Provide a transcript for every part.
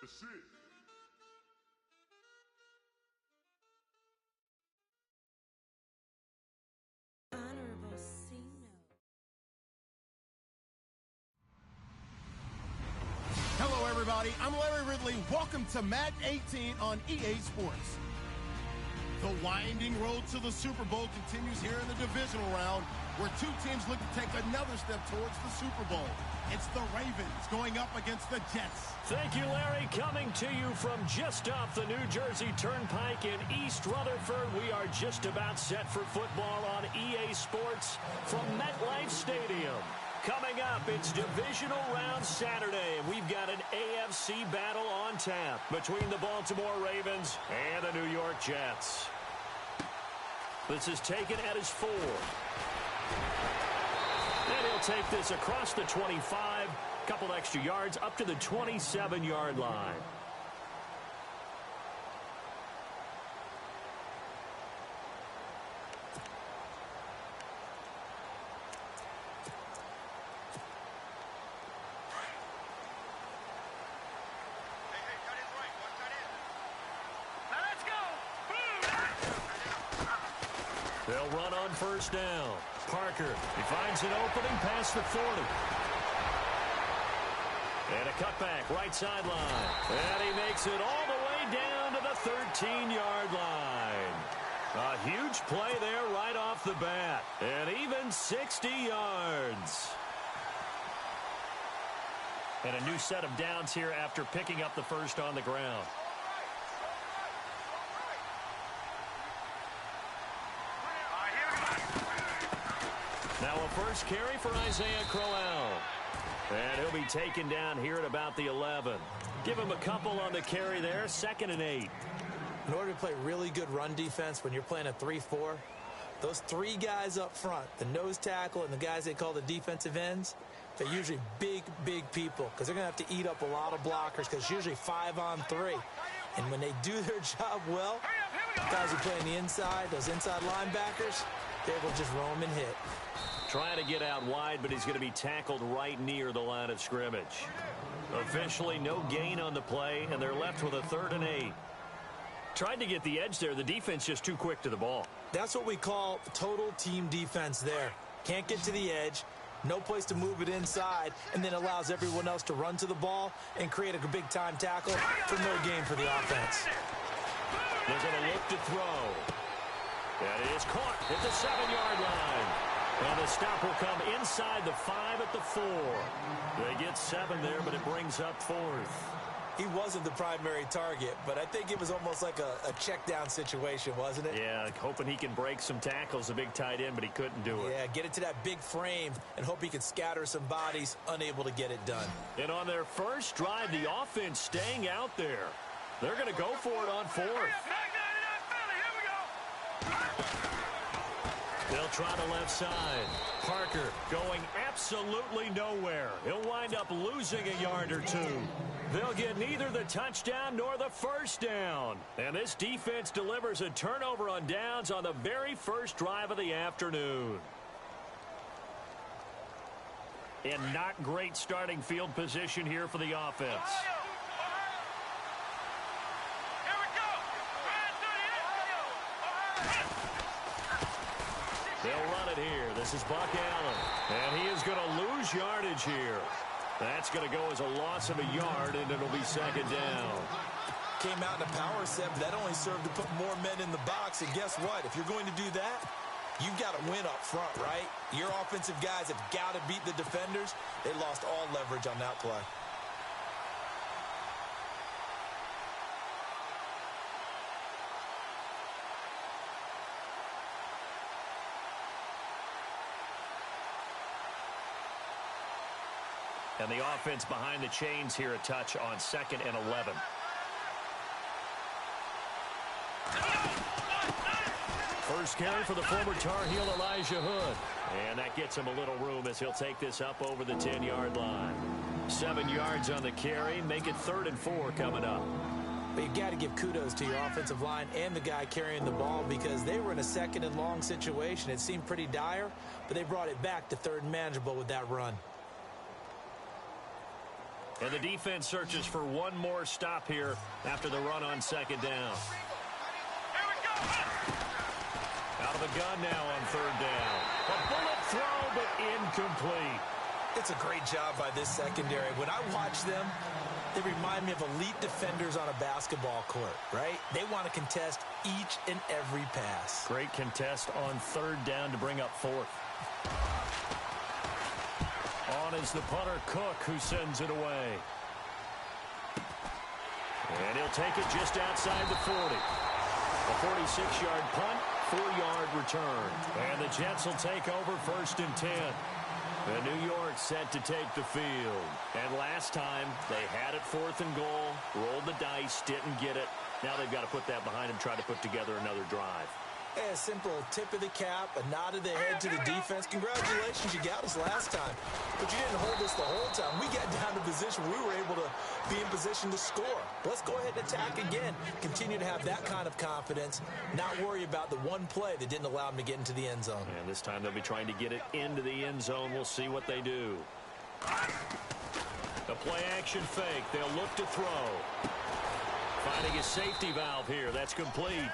That's it. Hello, everybody. I'm Larry Ridley. Welcome to Madden 18 on EA Sports. The winding road to the Super Bowl continues here in the divisional round, where two teams look to take another step towards the Super Bowl. It's the Ravens going up against the Jets. Thank you, Larry. Coming to you from just off the New Jersey Turnpike in East Rutherford, we are just about set for football on EA Sports from MetLife Stadium. Coming up, it's Divisional Round Saturday, and we've got an AFC battle on tap between the Baltimore Ravens and the New York Jets. This is taken at his 4. And he'll take this across the 25, couple extra yards up to the 27-yard line. They'll run on first down. Parker, he finds an opening past the 40. And a cutback, right sideline. And he makes it all the way down to the 13-yard line. A huge play there right off the bat. And even 60 yards. And a new set of downs here after picking up the first on the ground. Now a first carry for Isaiah Crowell. And he'll be taken down here at about the 11. Give him a couple on the carry there, 2nd and 8. In order to play really good run defense when you're playing a 3-4, those 3 guys up front, the nose tackle and the guys they call the defensive ends, they're usually big, big people because they're going to have to eat up a lot of blockers because it's usually 5-on-3. And when they do their job well, guys who play on the inside, those inside linebackers, they will just roam and hit. Trying to get out wide, but he's going to be tackled right near the line of scrimmage. Officially, no gain on the play, and they're left with a 3rd and 8. Tried to get the edge there. The defense just too quick to the ball. That's what we call total team defense there. Can't get to the edge, no place to move it inside, and then allows everyone else to run to the ball and create a big-time tackle for no gain for the offense. They're going to look to throw. That is caught at the 7-yard line. And the stop will come inside the 5 at the 4. They get 7 there, but it brings up 4th. He wasn't the primary target, but I think it was almost like a check down situation, wasn't it? Yeah, hoping he can break some tackles, a big tight end, but he couldn't do it. Yeah, get it to that big frame and hope he can scatter some bodies, unable to get it done. And on their first drive, the offense staying out there. They're going to go for it on 4th. They'll try the left side. Parker going absolutely nowhere. He'll wind up losing a yard or 2. They'll get neither the touchdown nor the first down. And this defense delivers a turnover on downs on the very first drive of the afternoon. And not great starting field position here for the offense. They'll run it here. This is Buck Allen. And he is going to lose yardage here. That's going to go as a loss of a yard, and it'll be 2nd down. Came out in a power set, but that only served to put more men in the box. And guess what? If you're going to do that, you've got to win up front, right? Your offensive guys have got to beat the defenders. They lost all leverage on that play. And the offense behind the chains here, a touch on 2nd and 11. First carry for the former Tar Heel Elijah Hood. And that gets him a little room as he'll take this up over the 10-yard line. 7 yards on the carry. Make it 3rd and 4 coming up. But you got to give kudos to your offensive line and the guy carrying the ball because they were in a 2nd and long situation. It seemed pretty dire, but they brought it back to 3rd and manageable with that run. And the defense searches for one more stop here after the run on second down. Out of the gun now on third down. A bullet throw, but incomplete. It's a great job by this secondary. When I watch them, they remind me of elite defenders on a basketball court, right? They want to contest each and every pass. Great contest on third down to bring up fourth. On is the punter, Cook, who sends it away. And he'll take it just outside the 40. A 46-yard punt, 4-yard return. And the Jets will take over 1st and 10. And New York set to take the field. And last time, they had it 4th and goal, rolled the dice, didn't get it. Now they've got to put that behind them, try to put together another drive. A simple tip of the cap, a nod of the head to the defense. Congratulations, you got us last time. But you didn't hold us the whole time. We got down to position where we were able to be in position to score. Let's go ahead and attack again. Continue to have that kind of confidence. Not worry about the one play that didn't allow them to get into the end zone. And this time they'll be trying to get it into the end zone. We'll see what they do. The play action fake. They'll look to throw. Finding a safety valve here. That's complete.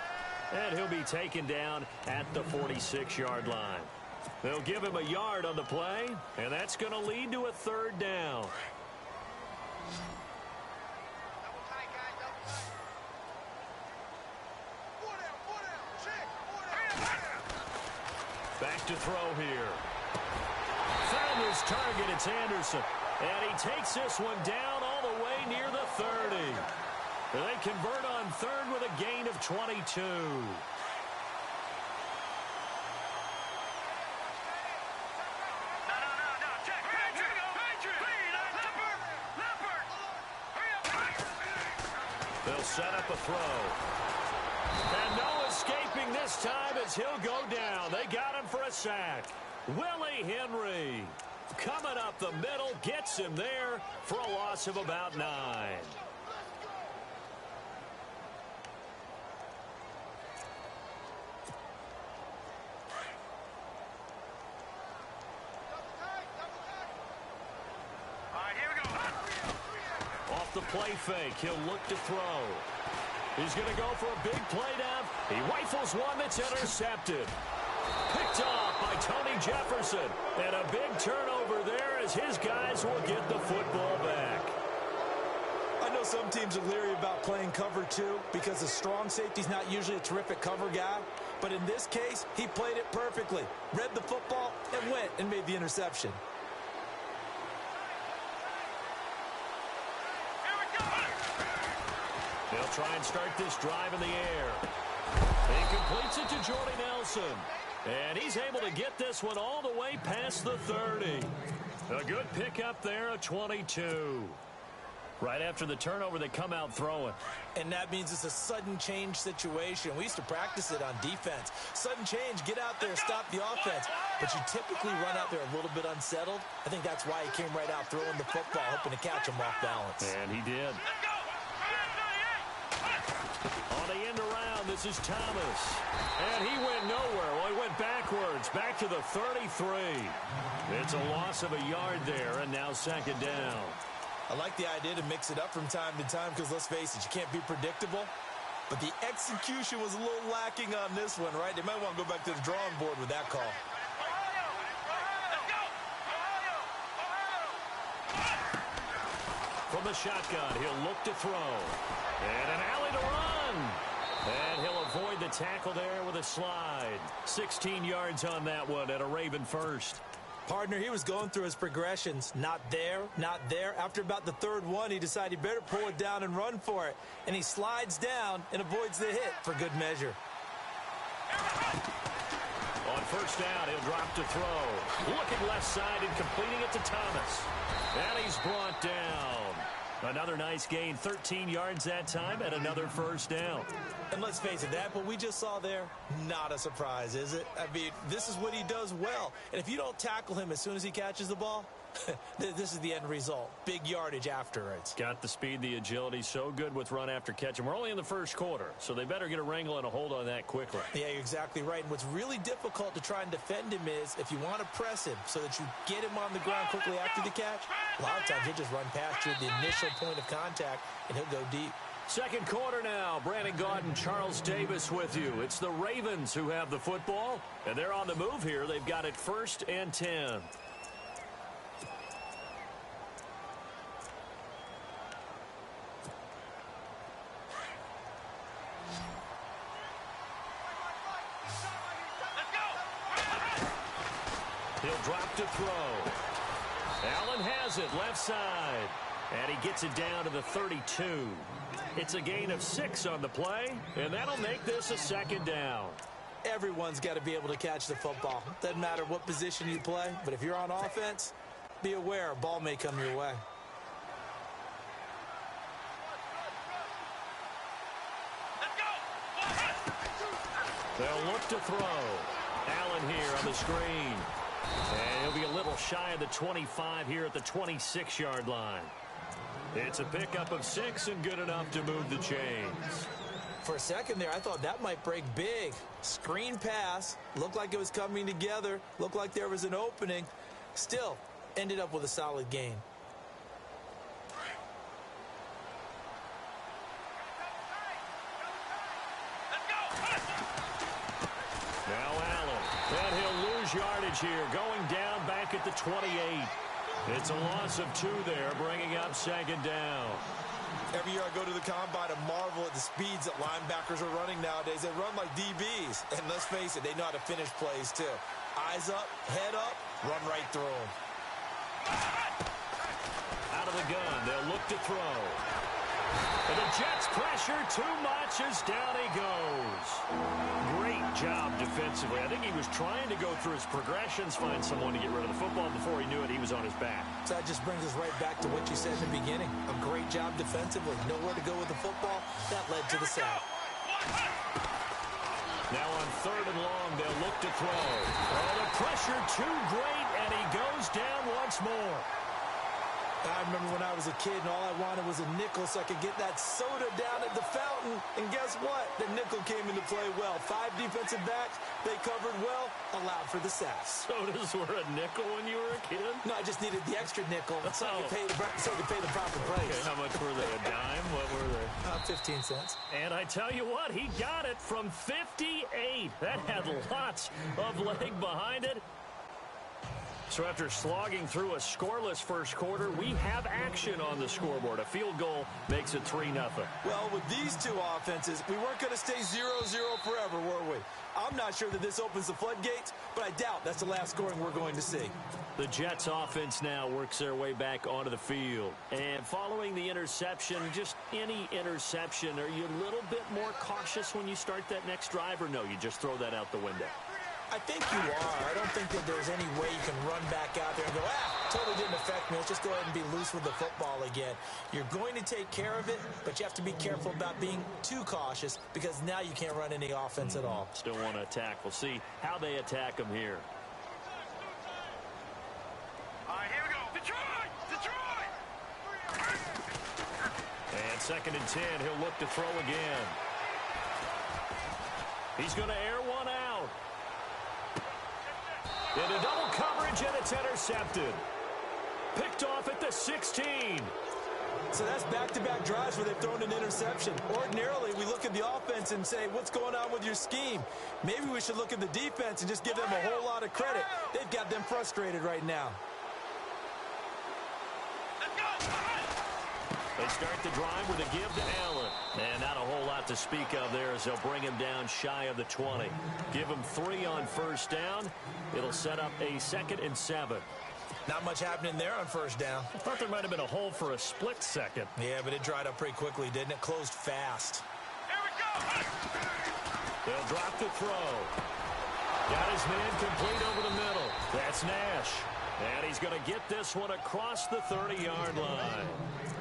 And he'll be taken down at the 46-yard line. They'll give him a yard on the play, and that's going to lead to a 3rd down. Back to throw here. Found his target. It's Anderson. And he takes this one down all the way near the 30. They convert on 3rd with a gain of 22. They'll set up a throw. And no escaping this time as he'll go down. They got him for a sack. Willie Henry coming up the middle, gets him there for a loss of about 9. The play fake. He'll look to throw. He's going to go for a big play down. He rifles one that's intercepted. Picked off by Tony Jefferson. And a big turnover there as his guys will get the football back. I know some teams are leery about playing cover 2 because the strong safety's not usually a terrific cover guy. But in this case, he played it perfectly. Read the football and went and made the interception. They'll try and start this drive in the air. He completes it to Jordy Nelson. And he's able to get this one all the way past the 30. A good pickup there, a 22. Right after the turnover, they come out throwing. And that means it's a sudden change situation. We used to practice it on defense. Sudden change, get out there, stop the offense. But you typically run out there a little bit unsettled. I think that's why he came right out throwing the football, hoping to catch him off balance. And he did. On the end around, this is Thomas. And he went nowhere. Well, he went backwards, back to the 33. It's a loss of a yard there, and now 2nd down. I like the idea to mix it up from time to time because, let's face it, you can't be predictable. But the execution was a little lacking on this one, right? They might want to go back to the drawing board with that call. From the shotgun, he'll look to throw. And an alley to run. And he'll avoid the tackle there with a slide. 16 yards on that one at a Raven first. Partner, he was going through his progressions. Not there, not there. After about the 3rd one, he decided he better pull it down and run for it. And he slides down and avoids the hit for good measure. On 1st down, he'll drop to throw. Looking left side and completing it to Thomas. And he's brought down. Another nice gain, 13 yards that time, and another 1st down. And let's face it, that what we just saw there, not a surprise, is it? I mean, this is what he does well. And if you don't tackle him as soon as he catches the ball, This is the end result. Big yardage afterwards. Got the speed, the agility, so good with run after catch. And we're only in the first quarter, so they better get a wrangle and a hold on that quickly. Yeah, you're exactly right. And what's really difficult to try and defend him is if you want to press him so that you get him on the ground quickly after the catch, a lot of times he'll just run past you at the initial point of contact, and he'll go deep. Second quarter now. Brandon Gaudin, Charles Davis with you. It's the Ravens who have the football, and they're on the move here. They've got it 1st and 10. He'll drop to throw. Allen has it, left side. And he gets it down to the 32. It's a gain of 6 on the play, and that'll make this a 2nd down. Everyone's got to be able to catch the football. Doesn't matter what position you play, but if you're on offense, be aware a ball may come your way. They'll look to throw. Allen here on the screen. And he'll be a little shy of the 25 here at the 26-yard line. It's a pickup of 6 and good enough to move the chains. For a second there, I thought that might break big. Screen pass. Looked like it was coming together. Looked like there was an opening. Still, ended up with a solid gain. Now Allen. And he'll lose yardage here. Going down back at the 28. It's a loss of 2 there, bringing up 2nd down. Every year I go to the combine and marvel at the speeds that linebackers are running nowadays. They run like DBs. And let's face it, they know how to finish plays too. Eyes up, head up, run right through them. Out of the gun, they'll look to throw. And the Jets pressure too much as down he goes. Great job defensively. I think he was trying to go through his progressions, find someone to get rid of the football. Before he knew it, he was on his back. So that just brings us right back to what you said in the beginning. A great job defensively. Nowhere to go with the football. That led to the sack. Now on 3rd and long, they'll look to throw. Oh, the pressure too great, and he goes down once more. I remember when I was a kid and all I wanted was a nickel so I could get that soda down at the fountain. And guess what? The nickel came into play well. 5 defensive backs, they covered well, allowed for the sacks. Sodas were a nickel when you were a kid? No, I just needed the extra nickel so I could pay the proper price. Okay, how much were they? A dime? What were they? 15 cents. And I tell you what, he got it from 58. That had lots of leg behind it. So after slogging through a scoreless first quarter, we have action on the scoreboard. A field goal makes it 3-0. Well, with these two offenses, we weren't going to stay 0-0 forever, were we? I'm not sure that this opens the floodgates, but I doubt that's the last scoring we're going to see. The Jets offense now works their way back onto the field. And following the interception, just any interception, are you a little bit more cautious when you start that next drive, or no, you just throw that out the window? I think you are. I don't think that there's any way you can run back out there and go, totally didn't affect me. Let's just go ahead and be loose with the football again. You're going to take care of it, but you have to be careful about being too cautious because now you can't run any offense at all. Still want to attack. We'll see how they attack them here. All right, here we go. Detroit! Detroit! And 2nd and 10, he'll look to throw again. He's going to air one out. Into double coverage, and it's intercepted. Picked off at the 16. So that's back-to-back drives where they've thrown an interception. Ordinarily, we look at the offense and say, what's going on with your scheme? Maybe we should look at the defense and just give them a whole lot of credit. They've got them frustrated right now. They start the drive with a give to Allen. And not a whole lot to speak of there as they'll bring him down shy of the 20. Give him 3 on first down. It'll set up a 2nd and 7. Not much happening there on first down. I thought there might have been a hole for a split second. Yeah, but it dried up pretty quickly, didn't it? Closed fast. Here we go! They'll drop the throw. Got his man complete over the middle. That's Nash. And he's going to get this one across the 30-yard line.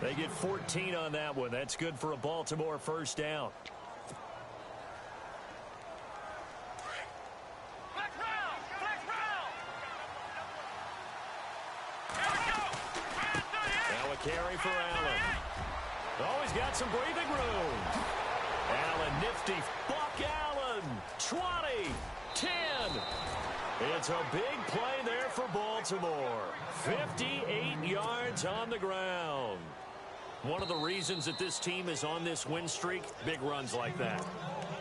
They get 14 on that one. That's good for a Baltimore first down. Flex round! Flex round! Here we carry for Allen. Oh, he's got some breathing room. Allen, nifty. Buck Allen. 20. 10. It's a big play there for Baltimore. 58 yards on the ground. One of the reasons that this team is on this win streak, big runs like that.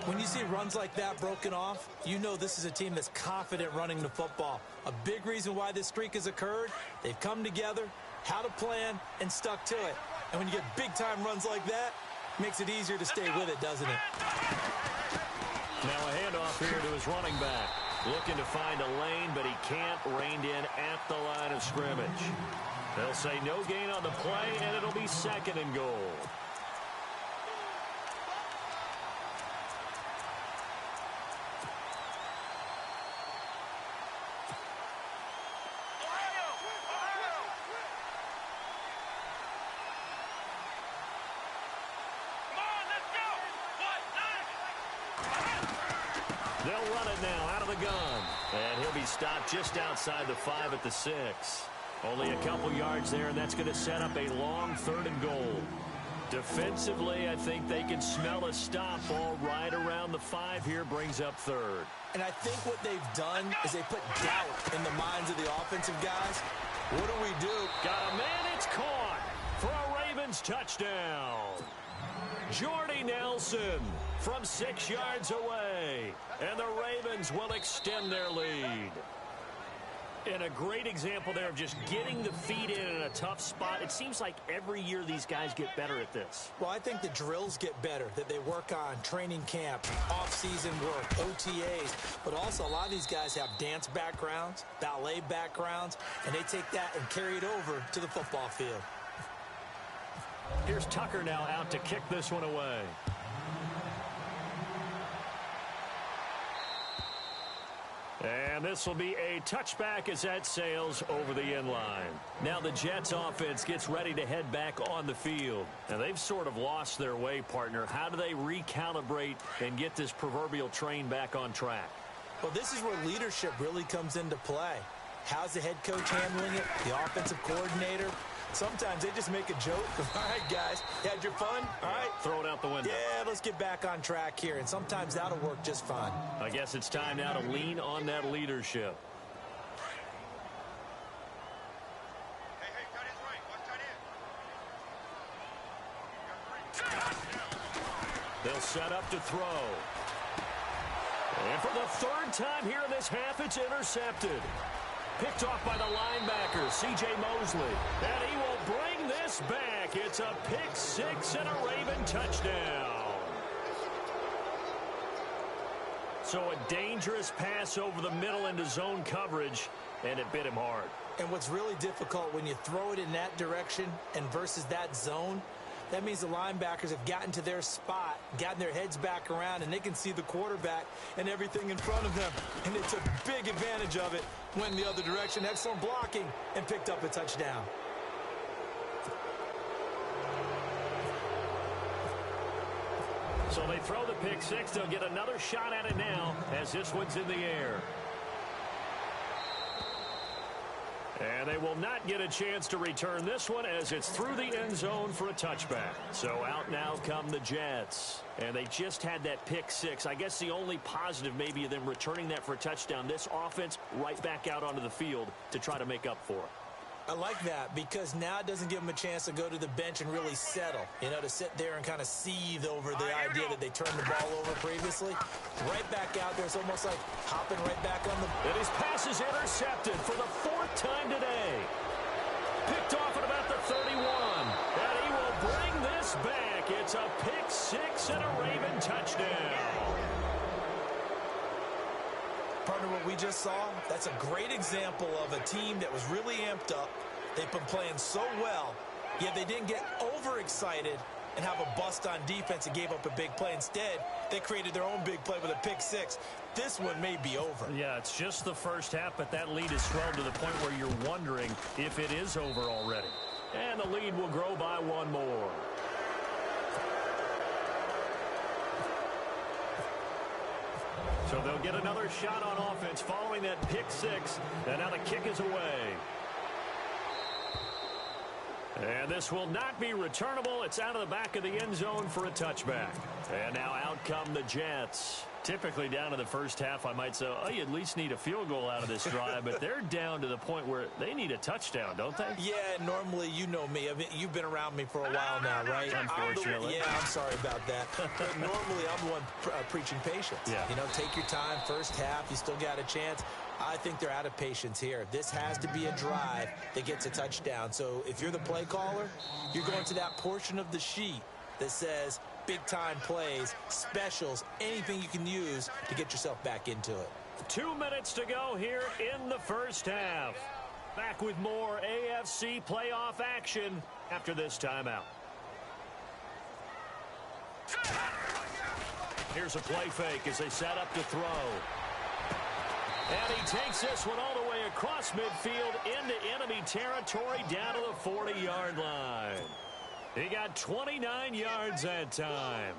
When you see runs like that broken off, you know this is a team that's confident running the football. A big reason why this streak has occurred, they've come together, had a plan, and stuck to it. And when you get big-time runs like that, it makes it easier to stay with it, doesn't it? Now a handoff here to his running back. Looking to find a lane, but he can't rein in at the line of scrimmage. They'll say no gain on the play, and it'll be 2nd and goal. They'll run it now out of the gun. And he'll be stopped just outside the 5 at the 6. Only a couple yards there, and that's going to set up a long 3rd and goal. Defensively, I think they can smell a stop ball right around the 5 here, brings up 3rd. And I think what they've done is they put doubt in the minds of the offensive guys. What do? Got a man, it's caught for a Ravens touchdown. Jordy Nelson from 6 yards away. And the Ravens will extend their lead. And a great example there of just getting the feet in a tough spot. It seems like every year these guys get better at this. Well, I think the drills get better, that they work on training camp, off-season work, OTAs. But also a lot of these guys have dance backgrounds, ballet backgrounds, and they take that and carry it over to the football field. Here's Tucker now out to kick this one away. And this will be a touchback as that sails over the end line. Now the Jets offense gets ready to head back on the field. And they've sort of lost their way, partner. How do they recalibrate and get this proverbial train back on track? Well, this is where leadership really comes into play. How's the head coach handling it? The offensive coordinator? Sometimes they just make a joke. All right, guys, you had your fun? All right. Throw it out the window. Yeah, let's get back on track here. And sometimes that'll work just fine. I guess it's time now to lean on that leadership. Hey, tight end's right. Watch tight end. They'll set up to throw. And for the 3rd time here in this half, it's intercepted. Picked off by the linebacker, C.J. Mosley. And he will bring this back. It's a pick 6 and a Raven touchdown. So a dangerous pass over the middle into zone coverage, and it bit him hard. And what's really difficult when you throw it in that direction and versus that zone, that means the linebackers have gotten to their spot, gotten their heads back around, and they can see the quarterback and everything in front of them. And they took big advantage of it, went the other direction, excellent blocking, and picked up a touchdown. So they throw the pick 6. They'll get another shot at it now as this one's in the air. And they will not get a chance to return this one as it's through the end zone for a touchback. So out now come the Jets. And they just had that pick 6. I guess the only positive maybe of them returning that for a touchdown. This offense right back out onto the field to try to make up for it. I like that because now it doesn't give them a chance to go to the bench and really settle, you know, to sit there and kind of seethe over the idea that they turned the ball over previously. Right back out there, it's almost like hopping right back on the... And his pass is intercepted for the 4th time today. Picked off at about the 31. And he will bring this back. It's a pick 6 and a Raven touchdown. Partner, what we just saw, that's a great example of a team that was really amped up. They've been playing so well, yet they didn't get overexcited and have a bust on defense and gave up a big play. Instead, they created their own big play with a pick 6. This one may be over. Yeah, it's just the first half, but that lead is swelled to the point where you're wondering if it is over already. And the lead will grow by 1 more. So they'll get another shot on offense following that pick 6. And now the kick is away. And this will not be returnable. It's out of the back of the end zone for a touchback. And now out come the Jets. Typically down to the first half, I might say, oh, you at least need a field goal out of this drive. But they're down to the point where they need a touchdown, don't they? Yeah, normally, you know me. I mean, you've been around me for a while now, right? Unfortunately. I'm sorry about that. But normally, I'm the one preaching patience. Yeah. You know, take your time, first half, you still got a chance. I think they're out of patience here. This has to be a drive that gets a touchdown. So if you're the play caller, you're going to that portion of the sheet that says big-time plays, specials, anything you can use to get yourself back into it. 2 minutes to go here in the first half. Back with more AFC playoff action after this timeout. Here's a play fake as they set up to throw. And he takes this one all the way across midfield into enemy territory down to the 40-yard line. He got 29 yards that time.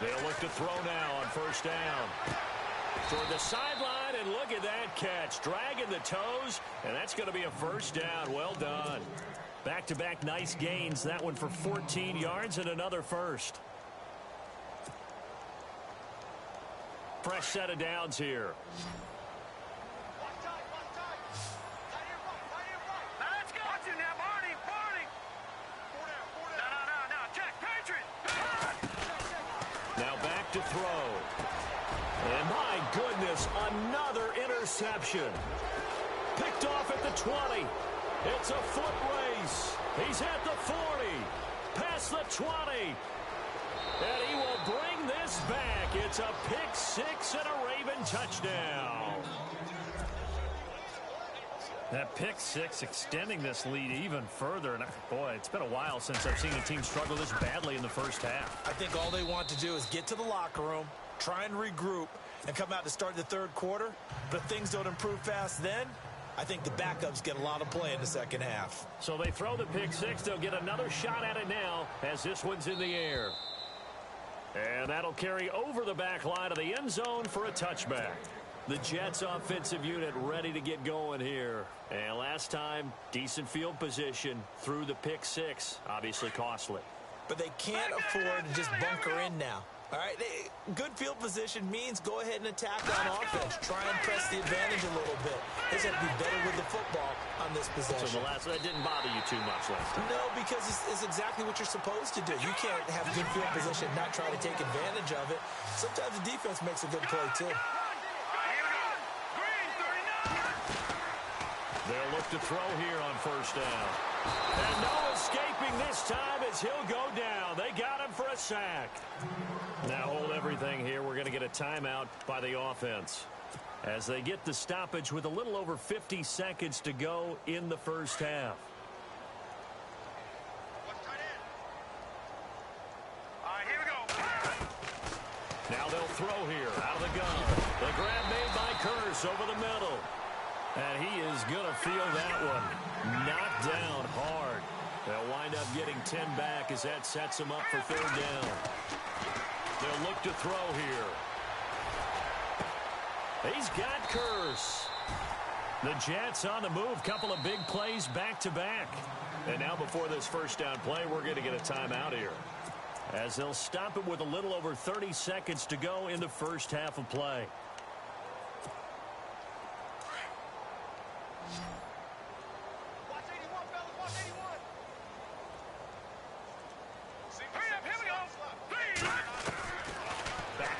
They'll look to throw now on first down. Toward the sideline, and look at that catch. Dragging the toes, and that's going to be a first down. Well done. Back-to-back nice gains. That one for 14 yards and another first. Fresh set of downs here. Now back to throw. And my goodness, another interception. Picked off at the 20. It's a foot race. He's at the 40. Past the 20. And he will bring this back. It's a pick six and a Raven touchdown. That pick six extending this lead even further. And boy, it's been a while since I've seen a team struggle this badly in the first half. I think all they want to do is get to the locker room, try and regroup, and come out to start the third quarter. But if things don't improve fast then, I think the backups get a lot of play in the second half. So they throw the pick six. They'll get another shot at it now as this one's in the air. And that'll carry over the back line of the end zone for a touchback. The Jets offensive unit ready to get going here. And last time, decent field position through the pick six. Obviously costly. But they can't afford to just bunker in now. All right, good field position means go ahead and attack on offense. Try and press the advantage a little bit. They just have to be better with the football on this possession. So that didn't bother you too much last time? No, because it's exactly what you're supposed to do. You can't have good field position and not try to take advantage of it. Sometimes the defense makes a good play, too. They'll look to throw here on first down. And no escaping this time as he'll go down. They got him for a sack. Now hold everything here. We're going to get a timeout by the offense as they get the stoppage with a little over 50 seconds to go in the first half. Here we go. Now they'll throw here out of the gun. The grab made by Curse over the middle. And he is going to feel that one. Knocked down hard. They'll wind up getting 10 back as that sets them up for third down. They'll look to throw here. He's got Curse. The Jets on the move. Couple of big plays back-to-back. And now before this first down play, we're going to get a timeout here, as they'll stop it with a little over 30 seconds to go in the first half of play.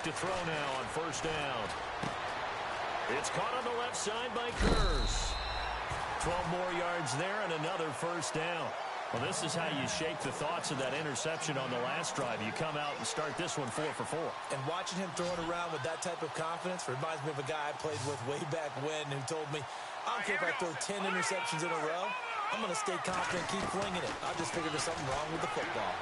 To throw now on first down. It's caught on the left side by Curse. 12 more yards there and another first down. Well, this is how you shake the thoughts of that interception on the last drive. You come out and start this one 4 for 4. And watching him throw it around with that type of confidence reminds me of a guy I played with way back when who told me, I don't care if I throw 10 interceptions in a row. I'm going to stay confident, keep flinging it. I just figured there's something wrong with the football.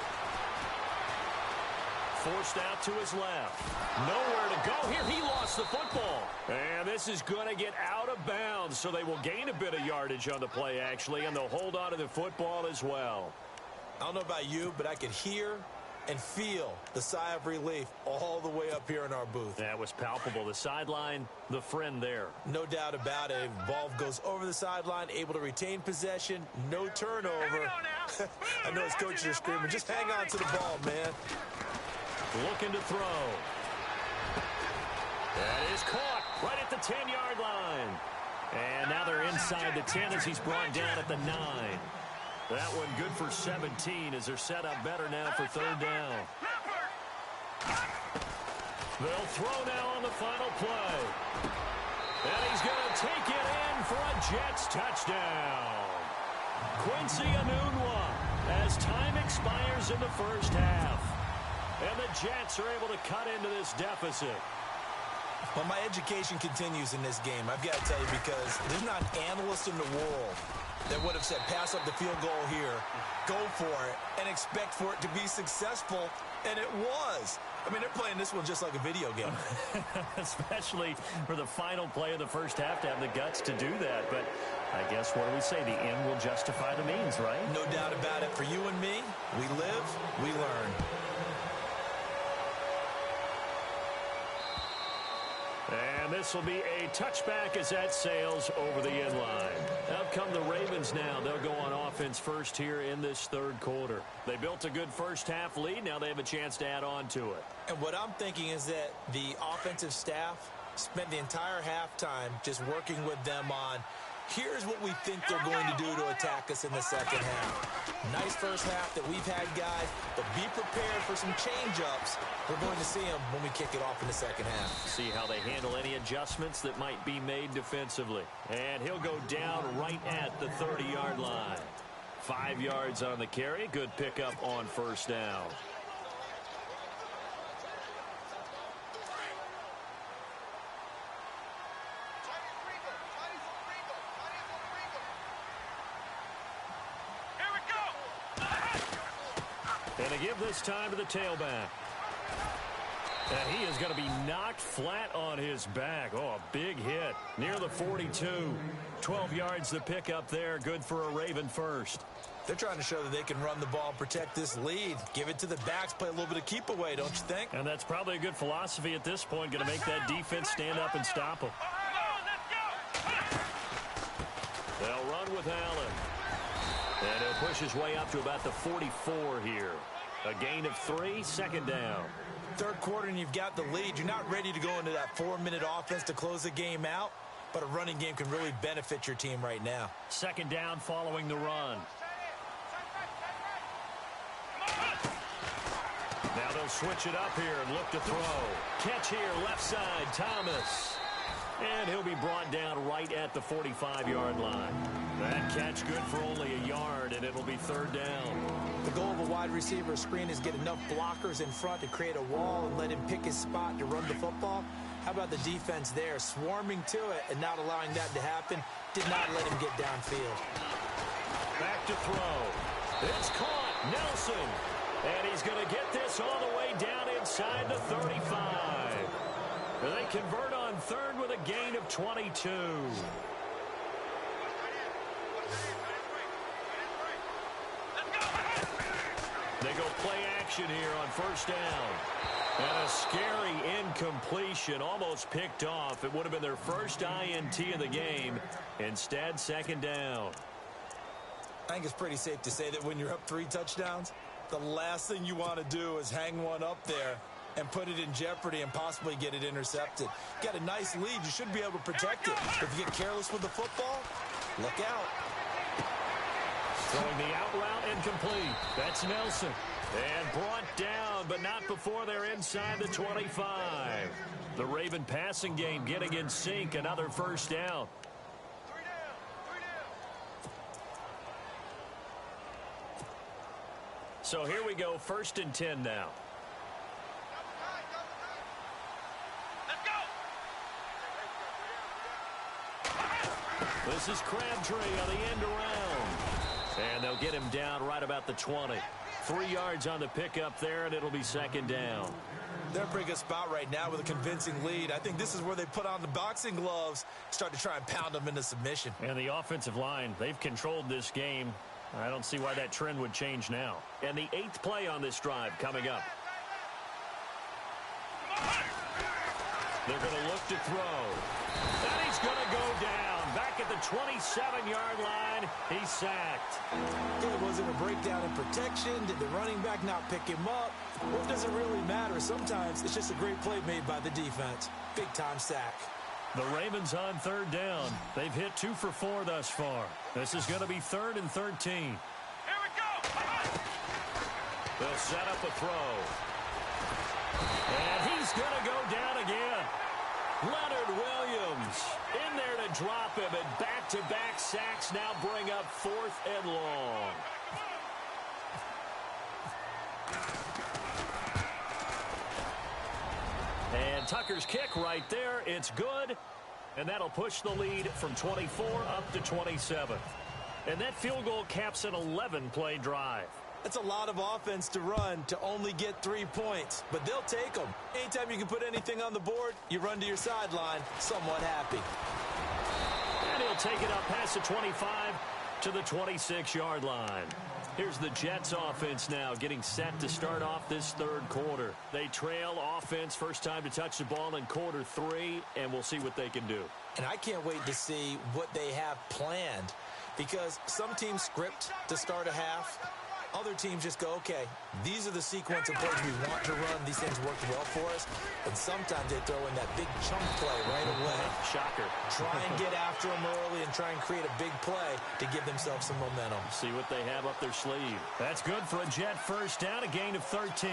Forced out to his left. Nowhere to go here. He lost the football. And this is going to get out of bounds, so they will gain a bit of yardage on the play, actually, and they'll hold on to the football as well. I don't know about you, but I could hear and feel the sigh of relief all the way up here in our booth. That was palpable. The sideline, the friend there. No doubt about it. Ball goes over the sideline, able to retain possession, no turnover. I know his coaches are screaming, just hang on to the ball, man. Looking to throw. That is caught right at the 10-yard line. And now they're inside the 10 as he's brought down at the 9. That one good for 17 as they're set up better now for third down. They'll throw now on the final play. And he's going to take it in for a Jets touchdown. Quincy Enunwa as time expires in the first half. And the Jets are able to cut into this deficit. Well, my education continues in this game, I've got to tell you, because there's not an analyst in the world that would have said pass up the field goal here, go for it, and expect for it to be successful, and it was. I mean, they're playing this one just like a video game. Especially for the final play of the first half to have the guts to do that. But I guess, what do we say? The end will justify the means, right? No doubt about it. For you and me, we live, we learn. And this will be a touchback as that sails over the end line. Out come the Ravens now. They'll go on offense first here in this third quarter. They built a good first half lead. Now they have a chance to add on to it. And what I'm thinking is that the offensive staff spent the entire halftime just working with them on, here's what we think they're going to do to attack us in the second half. Nice first half that we've had, guys, but be prepared for some change-ups. We're going to see them when we kick it off in the second half. See how they handle any adjustments that might be made defensively. And he'll go down right at the 30-yard line. 5 yards on the carry. Good pickup on first down. And they give this time to the tailback. And he is going to be knocked flat on his back. Oh, a big hit near the 42. 12 yards to pick up there. Good for a Raven first. They're trying to show that they can run the ball and protect this lead. Give it to the backs, play a little bit of keep away, don't you think? And that's probably a good philosophy at this point. Going to make that defense stand up and stop them. They'll run with Allen. And he'll push his way up to about the 44 here. A gain of 3, second down. Third quarter and you've got the lead. You're not ready to go into that 4-minute offense to close the game out, but a running game can really benefit your team right now. Second down following the run. Now they'll switch it up here and look to throw. Catch here, left side, Thomas. And he'll be brought down right at the 45-yard line. That catch good for only a yard, and it'll be third down. The goal of a wide receiver screen is get enough blockers in front to create a wall and let him pick his spot to run the football. How about the defense there, swarming to it and not allowing that to happen? Did not let him get downfield. Back to throw. It's caught. Nelson. And he's going to get this all the way down inside the 35. And they convert on third with a gain of 22. They go play action here on first down. And a scary incompletion, almost picked off. It would have been their first INT of the game. Instead, second down. I think it's pretty safe to say that when you're up 3 touchdowns, the last thing you want to do is hang one up there and put it in jeopardy and possibly get it intercepted. Got a nice lead. You should be able to protect it. If you get careless with the football, look out. Throwing the out route incomplete. That's Nelson. And brought down, but not before they're inside the 25. The Raven passing game getting in sync. Another first down. So here we go, 1st and 10 now. This is Crabtree on the end around. And they'll get him down right about the 20. 3 yards on the pickup there, and it'll be second down. They're in a pretty good spot right now with a convincing lead. I think this is where they put on the boxing gloves, start to try and pound them into submission. And the offensive line, they've controlled this game. I don't see why that trend would change now. And the 8th play on this drive coming up. They're going to look to throw. And he's going to go down. Back at the 27-yard line, he's sacked. It wasn't a breakdown in protection. Did the running back not pick him up? Well, it doesn't really matter. Sometimes it's just a great play made by the defense. Big-time sack. The Ravens on 3rd down. They've hit 2 for 4 thus far. This is going to be 3rd and 13. Here we go. They'll set up a throw. And he's going to go down again. Leonard Williams in there to drop him, and back-to-back sacks now bring up 4th and long. And Tucker's kick right there. It's good, and that'll push the lead from 24 up to 27. And that field goal caps an 11-play drive. That's a lot of offense to run to only get 3 points, but they'll take them. Anytime you can put anything on the board, you run to your sideline somewhat happy. And he'll take it up past the 25 to the 26-yard line. Here's the Jets offense now getting set to start off this 3rd quarter. They trail offense, first time to touch the ball in quarter 3, and we'll see what they can do. And I can't wait to see what they have planned, because some teams script to start a half. Other teams just go, okay, these are the sequence of plays we want to run. These things worked well for us. And sometimes they throw in that big chunk play right away. Shocker. Try and get after them early and try and create a big play to give themselves some momentum. See what they have up their sleeve. That's good for a Jet first down, a gain of 13.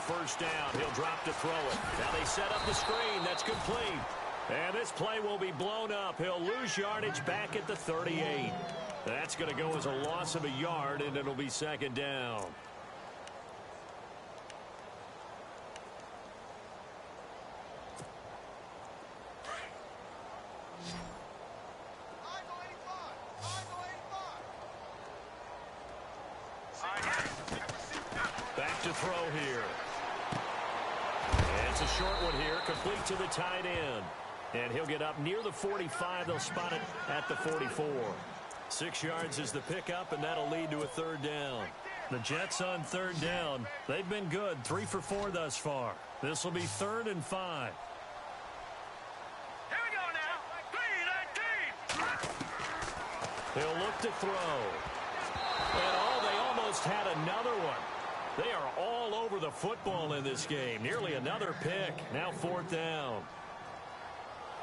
First down, he'll drop to throw it. Now they set up the screen. That's complete. And this play will be blown up. He'll lose yardage back at the 38. That's going to go as a loss of a yard, and it'll be second down. Back to throw here. It's a short one here, complete to the tight end. And he'll get up near the 45. They'll spot it at the 44. 6 yards is the pickup, and that'll lead to a 3rd down. The Jets on 3rd down. They've been good, 3 for 4 thus far. This will be 3rd and 5. Here we go now. 3-19. He'll look to throw. And they almost had another one. They are all over the football in this game. Nearly another pick. Now 4th down.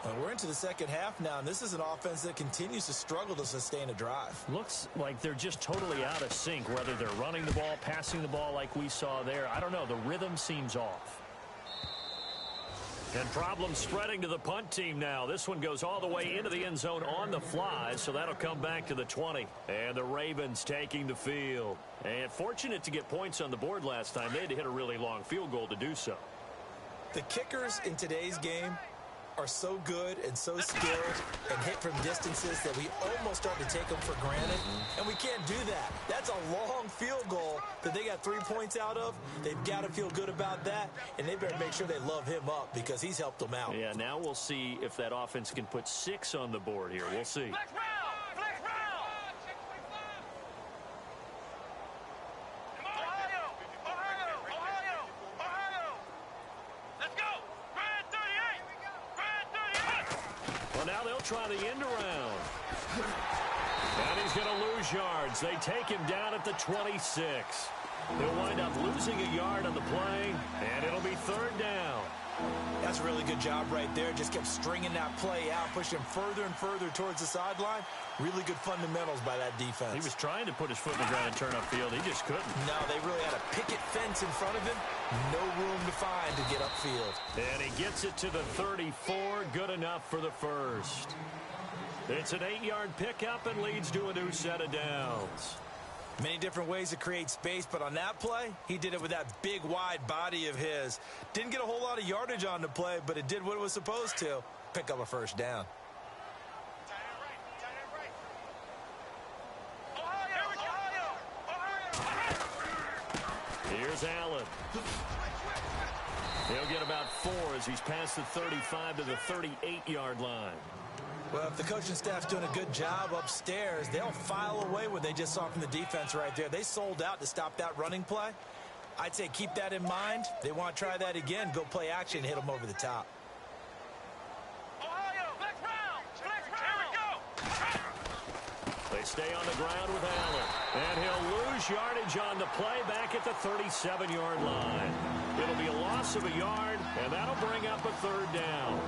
Well, we're into the second half now, and this is an offense that continues to struggle to sustain a drive. Looks like they're just totally out of sync, whether they're running the ball, passing the ball like we saw there. I don't know. The rhythm seems off. And problems spreading to the punt team now. This one goes all the way into the end zone on the fly, so that'll come back to the 20. And the Ravens taking the field. And fortunate to get points on the board last time. They had to hit a really long field goal to do so. The kickers in today's game are so good and so skilled and hit from distances that we almost start to take them for granted, and we can't do that. That's a long field goal that they got 3 points out of. They've got to feel good about that, and they better make sure they love him up because he's helped them out. Yeah, now we'll see if that offense can put 6 on the board here. We'll see. Flex round! Flex round! Ohio! Ohio! Ohio! Ohio! Let's go! Grand 38! Grand 38! Well, now they'll try the end around. And he's going to lose yards. They take him down at the 26. He'll wind up losing a yard on the play, and it'll be 3rd down. That's a really good job right there. Just kept stringing that play out, pushing him further and further towards the sideline. Really good fundamentals by that defense. He was trying to put his foot in the ground and turn upfield. He just couldn't. No, they really had a picket fence in front of him. No room to find to get upfield. And he gets it to the 34. Good enough for the first. It's an 8-yard pickup and leads to a new set of downs. Many different ways to create space, but on that play, he did it with that big, wide body of his. Didn't get a whole lot of yardage on the play, but it did what it was supposed to. Pick up a first down. Here's Allen. He'll get about 4 as he's past the 35 to the 38-yard line. Well, if the coaching staff's doing a good job upstairs, they'll file away what they just saw from the defense right there. They sold out to stop that running play. I'd say keep that in mind. They want to try that again. Go play action, hit them over the top. They stay on the ground with Allen. And he'll lose yardage on the play back at the 37-yard line. It'll be a loss of a yard, and that'll bring up a third down.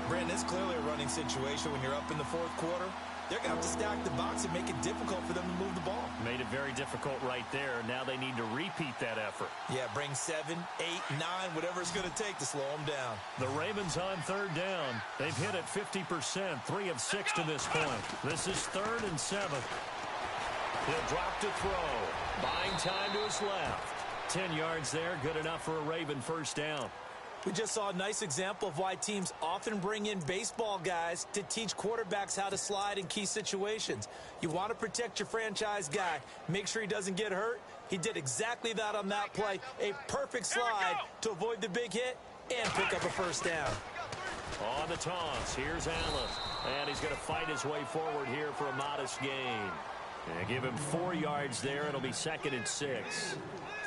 Brandon, it's clearly a running situation when you're up in the fourth quarter. They're going to have to stack the box and make it difficult for them to move the ball. Made it very difficult right there. Now they need to repeat that effort. Yeah, bring 7, 8, 9, whatever it's going to take to slow them down. The Ravens on third down. They've hit it 50%, 3 of 6 to this point. This is 3rd and 7. He'll drop to throw. Buying time to his left. 10 yards there, good enough for a Raven first down. We just saw a nice example of why teams often bring in baseball guys to teach quarterbacks how to slide in key situations. You want to protect your franchise guy. Make sure he doesn't get hurt. He did exactly that on that play. A perfect slide to avoid the big hit and pick up a first down. On the toss, here's Allen. And he's going to fight his way forward here for a modest gain. And give him 4 yards there. It'll be 2nd and 6.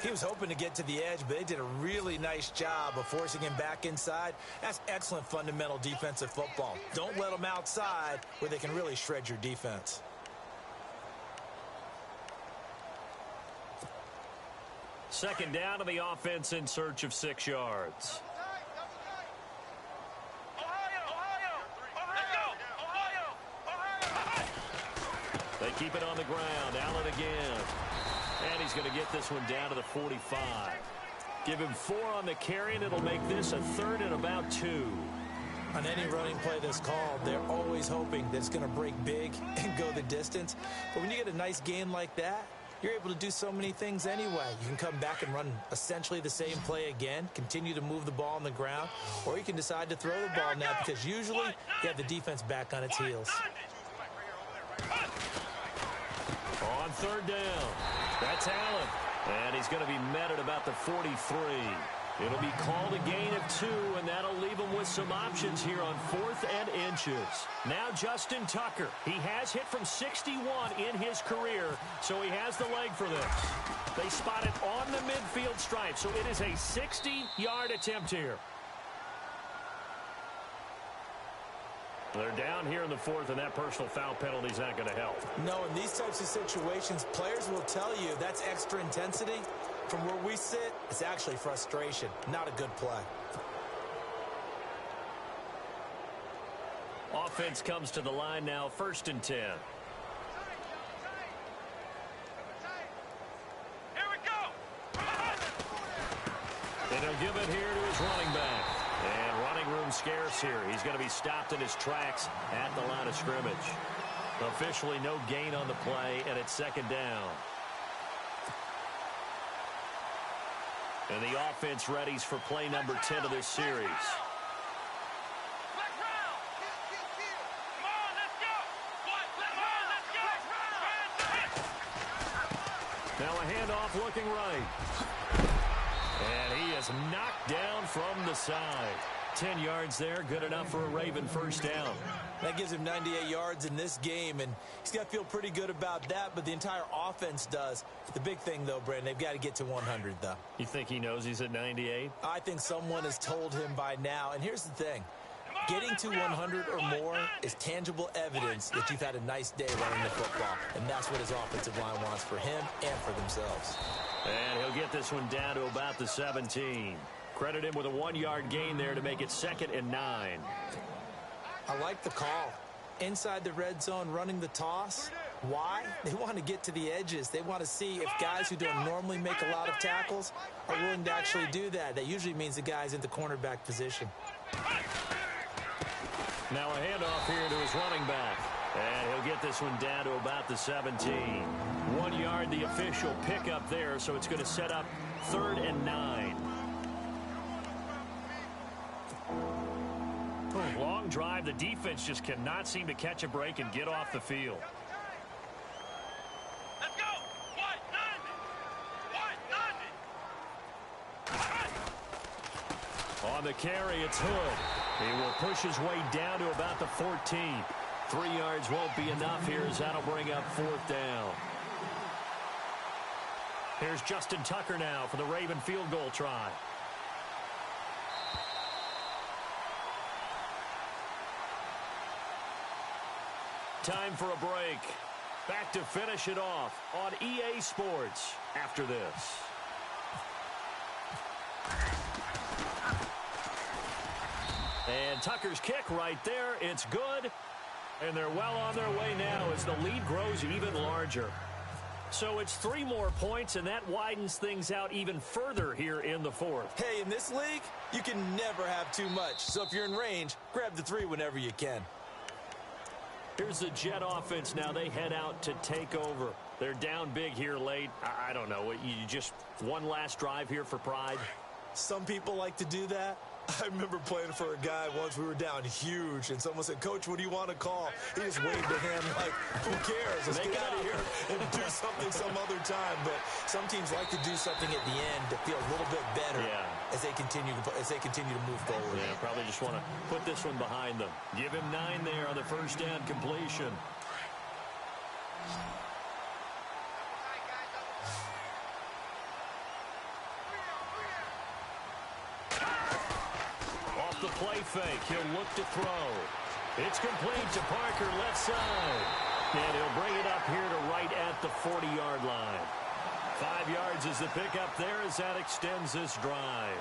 He was hoping to get to the edge, but they did a really nice job of forcing him back inside. That's excellent fundamental defensive football. Don't let them outside where they can really shred your defense. Second down to the offense in search of 6 yards. They keep it on the ground. Allen again. And he's going to get this one down to the 45. Give him 4 on the carry, and it'll make this a 3rd and about 2. On any running play that's called, they're always hoping that it's going to break big and go the distance. But when you get a nice gain like that, you're able to do so many things anyway. You can come back and run essentially the same play again, continue to move the ball on the ground, or you can decide to throw the ball now because usually you have the defense back on its heels. On third down, that's Allen. And he's going to be met at about the 43. It'll be called a gain of 2, and that'll leave him with some options here on 4th and inches. Now Justin Tucker. He has hit from 61 in his career, so he has the leg for this. They spot it on the midfield stripe, so it is a 60-yard attempt here. They're down here in the 4th, and that personal foul penalty is not going to help. No, in these types of situations, players will tell you that's extra intensity. From where we sit, it's actually frustration, not a good play. Offense comes to the line now, 1st and 10. Here we go. And he'll give it here to his running back. And running room scarce here. He's going to be stopped in his tracks at the line of scrimmage. Officially no gain on the play, and it's 2nd down. And the offense readies for play number 10 of this series. Now a handoff looking right. And he is knocked down from the side. 10 yards there, good enough for a Raven first down. That gives him 98 yards in this game, and he's got to feel pretty good about that, but the entire offense does. The big thing, though, Brandon, they've got to get to 100, though. You think he knows he's at 98? I think someone has told him by now, and here's the thing. Getting to 100 or more is tangible evidence that you've had a nice day running the football, and that's what his offensive line wants for him and for themselves. And he'll get this one down to about the 17. Credit him with a 1-yard gain there to make it 2nd and 9. I like the call. Inside the red zone, running the toss. Why? They want to get to the edges. They want to see if guys who don't normally make a lot of tackles are willing to actually do that. That usually means the guy's in the cornerback position. Now a handoff here to his running back. And he'll get this one down to about the 17. 1 1 yard, the official pickup there, so it's going to set up 3rd and 9. Long drive. The defense just cannot seem to catch a break and get off the field. Let's go. What? None. On the carry, it's Hood. He will push his way down to about the 14. 3 yards won't be enough here as that'll bring up 4th down. Here's Justin Tucker now for the Raven field goal try. Time for a break. Back to finish it off on EA Sports after this. And Tucker's kick right there. It's good. And they're well on their way now as the lead grows even larger. So it's 3 more points, and that widens things out even further here in the 4th. Hey, in this league, you can never have too much. So if you're in range, grab the 3 whenever you can. Here's the Jet offense now. They head out to take over. They're down big here late. I don't know. You just one last drive here for pride? Some people like to do that. I remember playing for a guy once. We were down huge, and someone said, "Coach, what do you want to call?" He just waved a hand like, "Who cares? Let's get out of here and do something some other time." But some teams like to do something at the end to feel a little bit better as they continue to move forward. Yeah, probably just want to put this one behind them. Give him 9 there on the first down completion. The play fake. He'll look to throw. It's complete to Parker, left side. And he'll bring it up here to right at the 40-yard line. 5 yards is the pickup there as that extends this drive.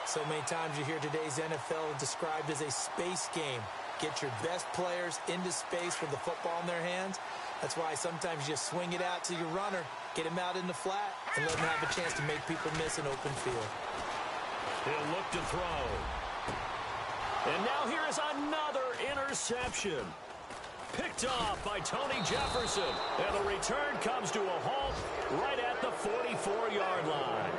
So many times you hear today's NFL described as a space game. Get your best players into space with the football in their hands. That's why sometimes you swing it out to your runner, get him out in the flat, and let him have a chance to make people miss an open field. He'll look to throw. And now here is another interception. Picked off by Tony Jefferson. And the return comes to a halt right at the 44-yard line.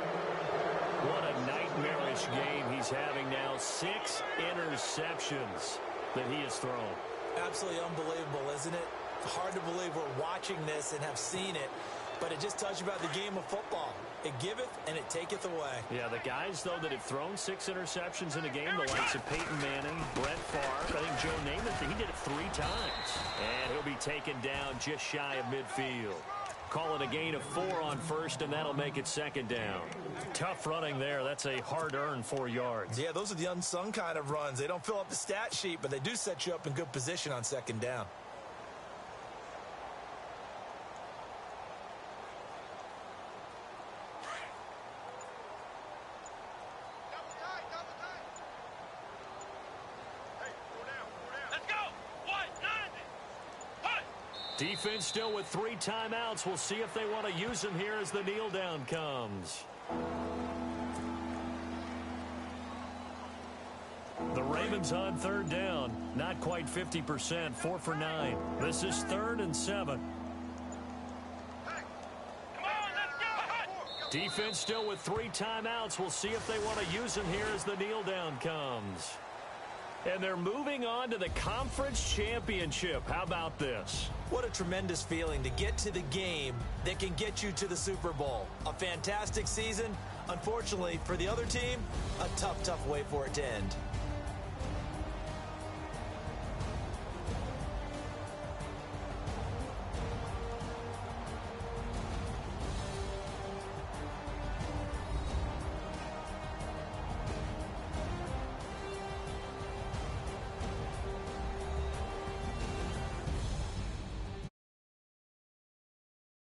What a nightmarish game he's having now. 6 interceptions that he has thrown. Absolutely unbelievable, isn't it? Hard to believe we're watching this and have seen it. But it just tells you about the game of football. It giveth and it taketh away. Yeah, the guys, though, that have thrown 6 interceptions in a game, the likes of Peyton Manning, Brett Favre, I think Joe Namath, he did it 3 times. And he'll be taken down just shy of midfield. Call it a gain of 4 on first, and that'll make it 2nd down. Tough running there. That's a hard-earned 4 yards. Yeah, those are the unsung kind of runs. They don't fill up the stat sheet, but they do set you up in good position on 2nd down. Defense still with 3 timeouts. We'll see if they want to use them here as the kneel down comes. The Ravens on 3rd down. Not quite 50%. 4 for 9. This is 3rd and 7. Defense still with 3 timeouts. We'll see if they want to use them here as the kneel down comes. And they're moving on to the conference championship. How about this? What a tremendous feeling to get to the game that can get you to the Super Bowl. A fantastic season. Unfortunately, for the other team, a tough way for it to end.